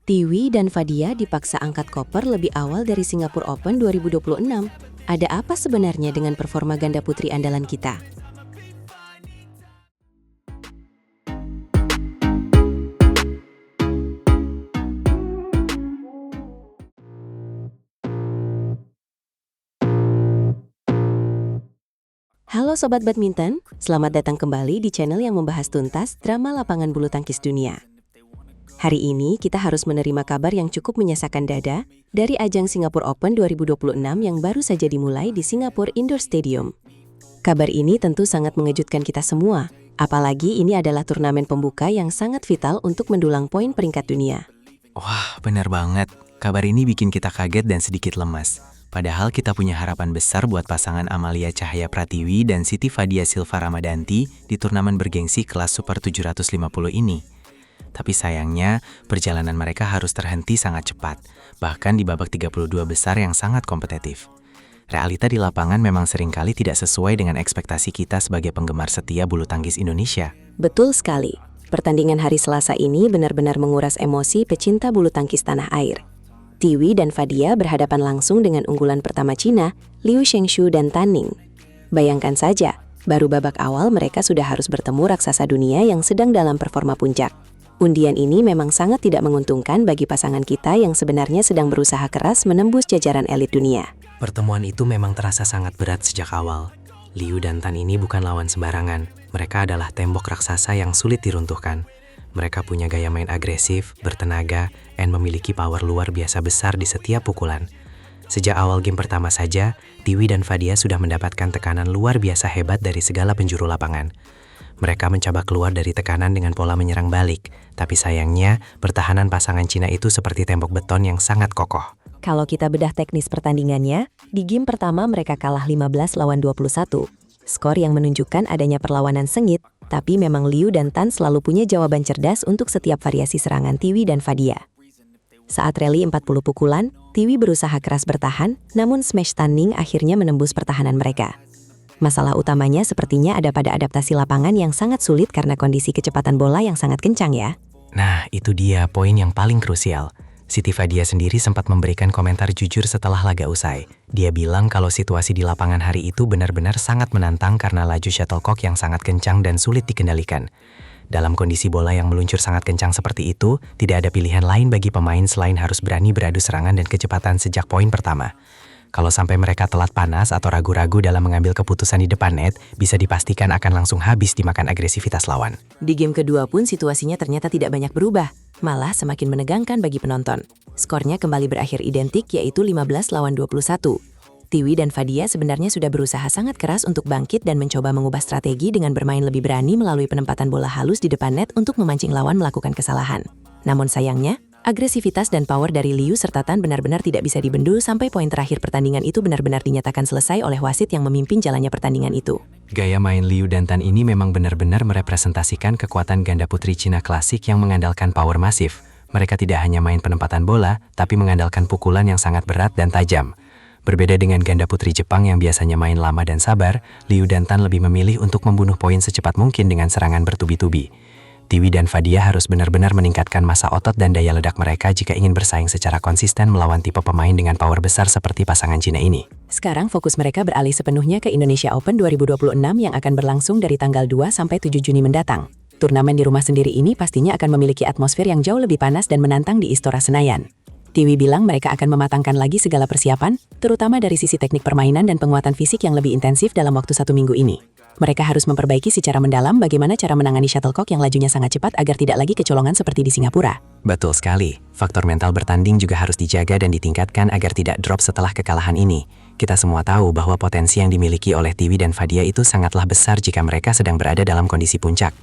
Tiwi dan Fadia dipaksa angkat koper lebih awal dari Singapore Open 2026. Ada apa sebenarnya dengan performa ganda putri andalan kita? Halo Sobat Badminton, selamat datang kembali di channel yang membahas tuntas drama lapangan bulu tangkis dunia. Hari ini kita harus menerima kabar yang cukup menyesakan dada dari ajang Singapore Open 2026 yang baru saja dimulai di Singapore Indoor Stadium. Kabar ini tentu sangat mengejutkan kita semua, apalagi ini adalah turnamen pembuka yang sangat vital untuk mendulang poin peringkat dunia. Wah, benar banget. Kabar ini bikin kita kaget dan sedikit lemas. Padahal kita punya harapan besar buat pasangan Amalia Cahaya Pratiwi dan Siti Fadia Silva Ramadanti di turnamen bergengsi kelas Super 750 ini. Tapi sayangnya, perjalanan mereka harus terhenti sangat cepat, bahkan di babak 32 besar yang sangat kompetitif. Realita di lapangan memang seringkali tidak sesuai dengan ekspektasi kita sebagai penggemar setia bulu tangkis Indonesia. Betul sekali, pertandingan hari Selasa ini benar-benar menguras emosi pecinta bulu tangkis tanah air. Tiwi dan Fadia berhadapan langsung dengan unggulan pertama Cina, Liu Shengshu dan Tan Ning. Bayangkan saja, baru babak awal mereka sudah harus bertemu raksasa dunia yang sedang dalam performa puncak. Undian ini memang sangat tidak menguntungkan bagi pasangan kita yang sebenarnya sedang berusaha keras menembus jajaran elit dunia. Pertemuan itu memang terasa sangat berat sejak awal. Liu dan Tan ini bukan lawan sembarangan. Mereka adalah tembok raksasa yang sulit diruntuhkan. Mereka punya gaya main agresif, bertenaga, dan memiliki power luar biasa besar di setiap pukulan. Sejak awal game pertama saja, Tiwi dan Fadia sudah mendapatkan tekanan luar biasa hebat dari segala penjuru lapangan. Mereka mencoba keluar dari tekanan dengan pola menyerang balik, tapi sayangnya pertahanan pasangan Cina itu seperti tembok beton yang sangat kokoh. Kalau kita bedah teknis pertandingannya, di game pertama mereka kalah 15-21. Skor yang menunjukkan adanya perlawanan sengit, tapi memang Liu dan Tan selalu punya jawaban cerdas untuk setiap variasi serangan Tiwi dan Fadia. Saat rally 40 pukulan, Tiwi berusaha keras bertahan, namun smash Tan Ning akhirnya menembus pertahanan mereka. Masalah utamanya sepertinya ada pada adaptasi lapangan yang sangat sulit karena kondisi kecepatan bola yang sangat kencang ya. Nah, itu dia poin yang paling krusial. Siti Fadia sendiri sempat memberikan komentar jujur setelah laga usai. Dia bilang kalau situasi di lapangan hari itu benar-benar sangat menantang karena laju shuttlecock yang sangat kencang dan sulit dikendalikan. Dalam kondisi bola yang meluncur sangat kencang seperti itu, tidak ada pilihan lain bagi pemain selain harus berani beradu serangan dan kecepatan sejak poin pertama. Kalau sampai mereka telat panas atau ragu-ragu dalam mengambil keputusan di depan net, bisa dipastikan akan langsung habis dimakan agresivitas lawan. Di game kedua pun situasinya ternyata tidak banyak berubah, malah semakin menegangkan bagi penonton. Skornya kembali berakhir identik yaitu 15-21. Tiwi dan Fadia sebenarnya sudah berusaha sangat keras untuk bangkit dan mencoba mengubah strategi dengan bermain lebih berani melalui penempatan bola halus di depan net untuk memancing lawan melakukan kesalahan. Namun sayangnya, agresivitas dan power dari Liu serta Tan benar-benar tidak bisa dibendung sampai poin terakhir pertandingan itu benar-benar dinyatakan selesai oleh wasit yang memimpin jalannya pertandingan itu. Gaya main Liu dan Tan ini memang benar-benar merepresentasikan kekuatan ganda putri Cina klasik yang mengandalkan power masif. Mereka tidak hanya main penempatan bola, tapi mengandalkan pukulan yang sangat berat dan tajam. Berbeda dengan ganda putri Jepang yang biasanya main lama dan sabar, Liu dan Tan lebih memilih untuk membunuh poin secepat mungkin dengan serangan bertubi-tubi. Tiwi dan Fadia harus benar-benar meningkatkan massa otot dan daya ledak mereka jika ingin bersaing secara konsisten melawan tipe pemain dengan power besar seperti pasangan Cina ini. Sekarang fokus mereka beralih sepenuhnya ke Indonesia Open 2026 yang akan berlangsung dari tanggal 2 sampai 7 Juni mendatang. Turnamen di rumah sendiri ini pastinya akan memiliki atmosfer yang jauh lebih panas dan menantang di Istora Senayan. Tiwi bilang mereka akan mematangkan lagi segala persiapan, terutama dari sisi teknik permainan dan penguatan fisik yang lebih intensif dalam waktu 1 minggu ini. Mereka harus memperbaiki secara mendalam bagaimana cara menangani shuttlecock yang lajunya sangat cepat agar tidak lagi kecolongan seperti di Singapura. Betul sekali. Faktor mental bertanding juga harus dijaga dan ditingkatkan agar tidak drop setelah kekalahan ini. Kita semua tahu bahwa potensi yang dimiliki oleh Tiwi dan Fadia itu sangatlah besar jika mereka sedang berada dalam kondisi puncak.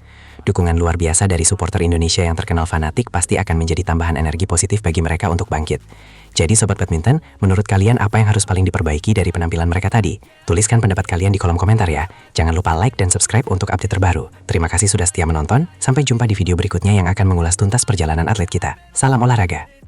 Dukungan luar biasa dari supporter Indonesia yang terkenal fanatik pasti akan menjadi tambahan energi positif bagi mereka untuk bangkit. Jadi Sobat Badminton, menurut kalian apa yang harus paling diperbaiki dari penampilan mereka tadi? Tuliskan pendapat kalian di kolom komentar ya. Jangan lupa like dan subscribe untuk update terbaru. Terima kasih sudah setia menonton, sampai jumpa di video berikutnya yang akan mengulas tuntas perjalanan atlet kita. Salam olahraga!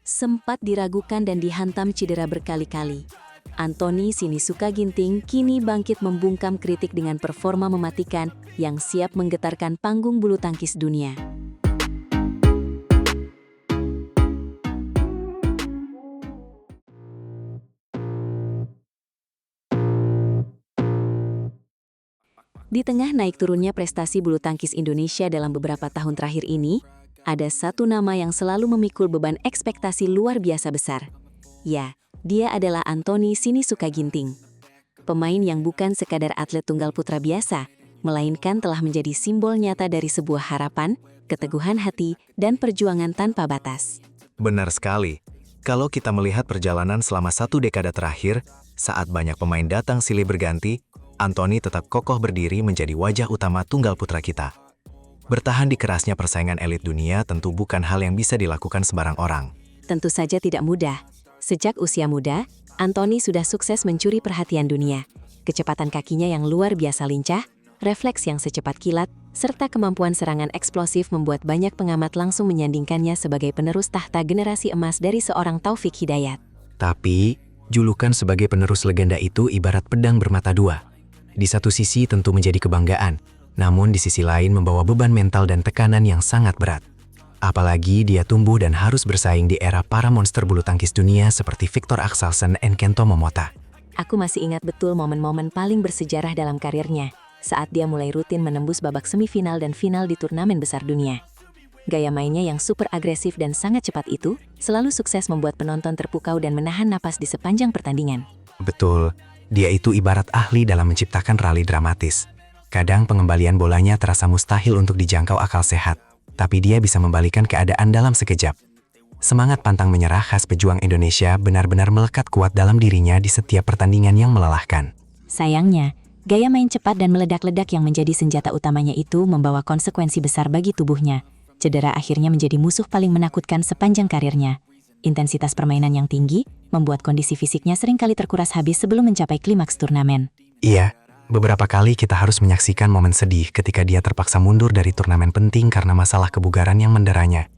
sempat diragukan dan dihantam cedera berkali-kali. Anthony Sinisuka Ginting kini bangkit membungkam kritik dengan performa mematikan yang siap menggetarkan panggung bulu tangkis dunia. Di tengah naik turunnya prestasi bulu tangkis Indonesia dalam beberapa tahun terakhir ini, ada satu nama yang selalu memikul beban ekspektasi luar biasa besar. Ya, dia adalah Anthony Sinisuka Ginting. Pemain yang bukan sekadar atlet tunggal putra biasa, melainkan telah menjadi simbol nyata dari sebuah harapan, keteguhan hati, dan perjuangan tanpa batas. Benar sekali. Kalau kita melihat perjalanan selama 1 dekade terakhir, saat banyak pemain datang silih berganti, Anthony tetap kokoh berdiri menjadi wajah utama tunggal putra kita. Bertahan di kerasnya persaingan elit dunia tentu bukan hal yang bisa dilakukan sembarang orang. Tentu saja tidak mudah. Sejak usia muda, Anthony sudah sukses mencuri perhatian dunia. Kecepatan kakinya yang luar biasa lincah, refleks yang secepat kilat, serta kemampuan serangan eksplosif membuat banyak pengamat langsung menyandingkannya sebagai penerus tahta generasi emas dari seorang Taufik Hidayat. Tapi, julukan sebagai penerus legenda itu ibarat pedang bermata dua. Di satu sisi tentu menjadi kebanggaan, namun di sisi lain membawa beban mental dan tekanan yang sangat berat. Apalagi dia tumbuh dan harus bersaing di era para monster bulu tangkis dunia seperti Viktor Axelsen dan Kento Momota. Aku masih ingat betul momen-momen paling bersejarah dalam karirnya, saat dia mulai rutin menembus babak semifinal dan final di turnamen besar dunia. Gaya mainnya yang super agresif dan sangat cepat itu, selalu sukses membuat penonton terpukau dan menahan napas di sepanjang pertandingan. Betul, dia itu ibarat ahli dalam menciptakan rally dramatis. Kadang pengembalian bolanya terasa mustahil untuk dijangkau akal sehat, tapi dia bisa membalikan keadaan dalam sekejap. Semangat pantang menyerah khas pejuang Indonesia benar-benar melekat kuat dalam dirinya di setiap pertandingan yang melelahkan. Sayangnya, gaya main cepat dan meledak-ledak yang menjadi senjata utamanya itu membawa konsekuensi besar bagi tubuhnya. Cedera akhirnya menjadi musuh paling menakutkan sepanjang karirnya. Intensitas permainan yang tinggi membuat kondisi fisiknya seringkali terkuras habis sebelum mencapai klimaks turnamen. Iya, beberapa kali kita harus menyaksikan momen sedih ketika dia terpaksa mundur dari turnamen penting karena masalah kebugaran yang menderanya.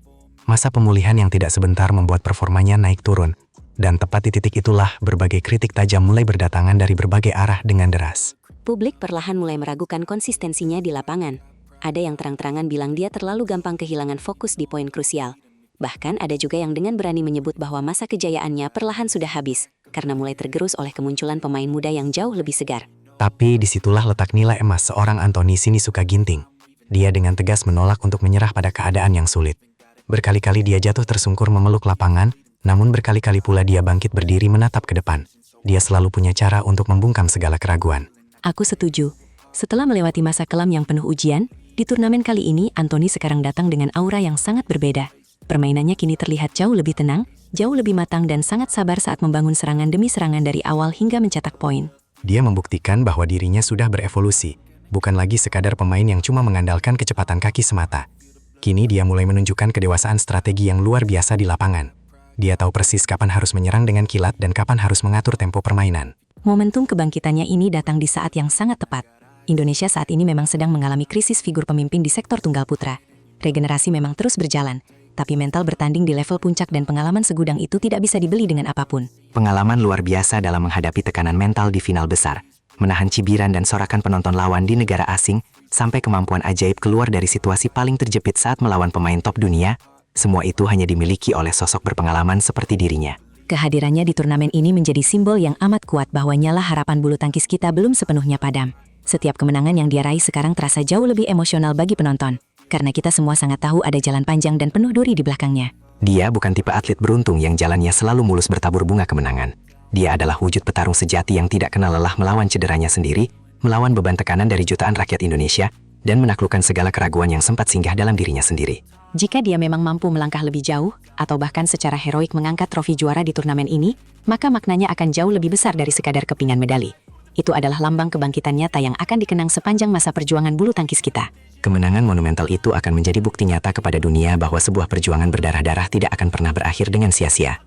Masa pemulihan yang tidak sebentar membuat performanya naik turun. Dan tepat di titik itulah berbagai kritik tajam mulai berdatangan dari berbagai arah dengan deras. Publik perlahan mulai meragukan konsistensinya di lapangan. Ada yang terang-terangan bilang dia terlalu gampang kehilangan fokus di poin krusial. Bahkan ada juga yang dengan berani menyebut bahwa masa kejayaannya perlahan sudah habis, karena mulai tergerus oleh kemunculan pemain muda yang jauh lebih segar. Tapi disitulah letak nilai emas seorang Anthony Sinisuka Ginting. Dia dengan tegas menolak untuk menyerah pada keadaan yang sulit. Berkali-kali dia jatuh tersungkur memeluk lapangan, namun berkali-kali pula dia bangkit berdiri menatap ke depan. Dia selalu punya cara untuk membungkam segala keraguan. Aku setuju. Setelah melewati masa kelam yang penuh ujian, di turnamen kali ini Anthony sekarang datang dengan aura yang sangat berbeda. Permainannya kini terlihat jauh lebih tenang, jauh lebih matang dan sangat sabar saat membangun serangan demi serangan dari awal hingga mencetak poin. Dia membuktikan bahwa dirinya sudah berevolusi, bukan lagi sekadar pemain yang cuma mengandalkan kecepatan kaki semata. Kini dia mulai menunjukkan kedewasaan strategi yang luar biasa di lapangan. Dia tahu persis kapan harus menyerang dengan kilat dan kapan harus mengatur tempo permainan. Momentum kebangkitannya ini datang di saat yang sangat tepat. Indonesia saat ini memang sedang mengalami krisis figur pemimpin di sektor tunggal putra. Regenerasi memang terus berjalan, tapi mental bertanding di level puncak dan pengalaman segudang itu tidak bisa dibeli dengan apapun. Pengalaman luar biasa dalam menghadapi tekanan mental di final besar, menahan cibiran dan sorakan penonton lawan di negara asing, sampai kemampuan ajaib keluar dari situasi paling terjepit saat melawan pemain top dunia, semua itu hanya dimiliki oleh sosok berpengalaman seperti dirinya. Kehadirannya di turnamen ini menjadi simbol yang amat kuat bahwa nyala harapan bulu tangkis kita belum sepenuhnya padam. Setiap kemenangan yang dia raih sekarang terasa jauh lebih emosional bagi penonton, karena kita semua sangat tahu ada jalan panjang dan penuh duri di belakangnya. Dia bukan tipe atlet beruntung yang jalannya selalu mulus bertabur bunga kemenangan. Dia adalah wujud petarung sejati yang tidak kenal lelah melawan cederanya sendiri, melawan beban tekanan dari jutaan rakyat Indonesia, dan menaklukkan segala keraguan yang sempat singgah dalam dirinya sendiri. Jika dia memang mampu melangkah lebih jauh, atau bahkan secara heroik mengangkat trofi juara di turnamen ini, maka maknanya akan jauh lebih besar dari sekadar kepingan medali. Itu adalah lambang kebangkitan nyata yang akan dikenang sepanjang masa perjuangan bulu tangkis kita. Kemenangan monumental itu akan menjadi bukti nyata kepada dunia bahwa sebuah perjuangan berdarah-darah tidak akan pernah berakhir dengan sia-sia.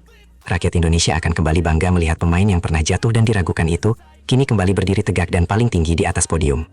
Rakyat Indonesia akan kembali bangga melihat pemain yang pernah jatuh dan diragukan itu, kini kembali berdiri tegak dan paling tinggi di atas podium.